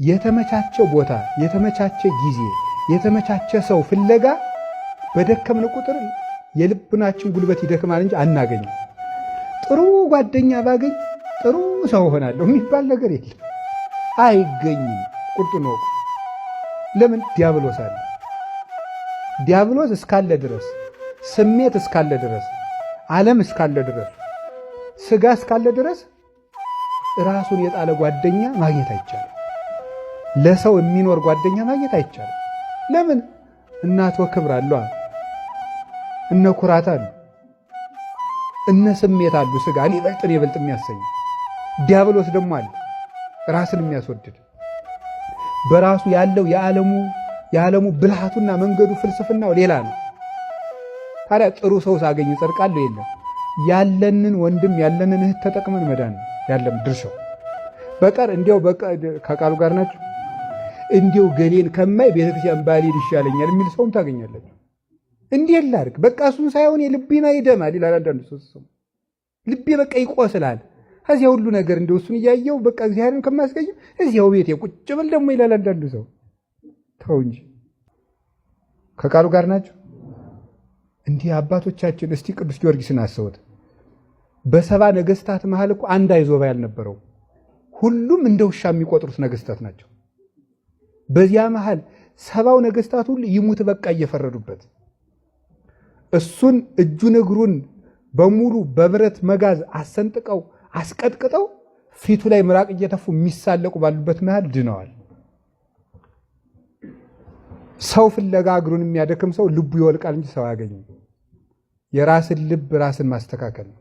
የተመቻቸ ቦታ፣ የተመቻቸ ጊዜ፣ የተመቻቸ ሰው ፍለጋ በደከምን ቁጥር የልብናችን ጉልበት ይደክማል እንጂ አናገኝም። ጥሩ ጓደኛ ባገኝ ጥሩ ሰው ሆናለሁ የሚባል ነገር የለም፣ አይገኝም። ቁርጡ ነው። ለምን? ዲያብሎስ አለ። ዲያብሎስ እስካለ ድረስ፣ ስሜት እስካለ ድረስ፣ ዓለም እስካለ ድረስ፣ ስጋ እስካለ ድረስ ራሱን የጣለ ጓደኛ ማግኘት አይቻልም። ለሰው የሚኖር ጓደኛ ማግኘት አይቻልም። ለምን? እናቶ ክብር አሉ፣ እነ ኩራት አሉ፣ እነ ስሜት አሉ። ስጋ እኔ ይበልጥ የሚያሰኝ ዲያብሎስ ደግሞ አለ፣ ራስን የሚያስወድድ በራሱ ያለው የዓለሙ ብልሃቱና መንገዱ ፍልስፍናው ሌላ ነው። ታዲያ ጥሩ ሰው ሳገኝ እጸድቃለሁ? የለም። ያለንን ወንድም ያለንን እህት ተጠቅመን መዳን ያለም ድርሻው በቀር እንዲያው ከቃሉ ጋር ናቸው። እንዲያው ገሌን ከማይ ቤተክርስቲያን ባልሄድ ይሻለኛል የሚል ሰውም ታገኛለች። እንዴት ላድርግ? በቃ እሱን ሳይሆን የልቤና ይደማል ይላል አንዳንዱ ሰው። ልቤ በቃ ይቆስላል። ከዚያ ሁሉ ነገር እንደው እሱን እያየው በቃ እግዚአብሔርን ከማስቀየም እዚያው ቤቴ ቁጭ ብል ደግሞ ይላል አንዳንዱ ሰው። ተው እንጂ ከቃሉ ጋር ናቸው። እንዲህ አባቶቻችን እስቲ ቅዱስ ጊዮርጊስን አስቡት። በሰባ ነገስታት መሃል እኮ አንድ አይዞባ ያልነበረው፣ ሁሉም እንደ ውሻ የሚቆጥሩት ነገስታት ናቸው። በዚያ መሃል ሰባው ነገስታት ሁሉ ይሙት በቃ እየፈረዱበት፣ እሱን እጁን እግሩን በሙሉ በብረት መጋዝ አሰንጥቀው አስቀጥቅጠው ፊቱ ላይ ምራቅ እየተፉ የሚሳለቁ ባሉበት መሃል ድነዋል። ሰው ፍለጋ እግሩን የሚያደክም ሰው ልቡ ይወልቃል እንጂ ሰው አያገኝም። የራስን ልብ ራስን ማስተካከል ነው።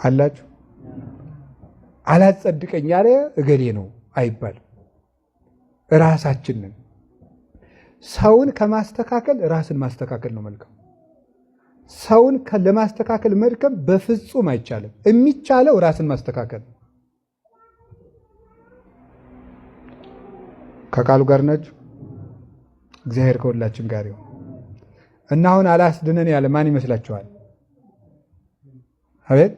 አላችሁ አላጸድቀኝ ያለ እገሌ ነው አይባልም። ራሳችንን ሰውን ከማስተካከል ራስን ማስተካከል ነው መልካም። ሰውን ለማስተካከል መድከም በፍጹም አይቻልም። የሚቻለው ራስን ማስተካከል። ከቃሉ ጋር ናችሁ። እግዚአብሔር ከሁላችን ጋር ይሁን እና አሁን አላስድነን ያለ ማን ይመስላችኋል? አቤት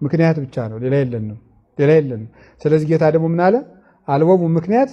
ምክንያት ብቻ ነው፣ ሌላ የለንም። ስለዚህ ጌታ ደግሞ ምን አለ? አልቦሙ ምክንያት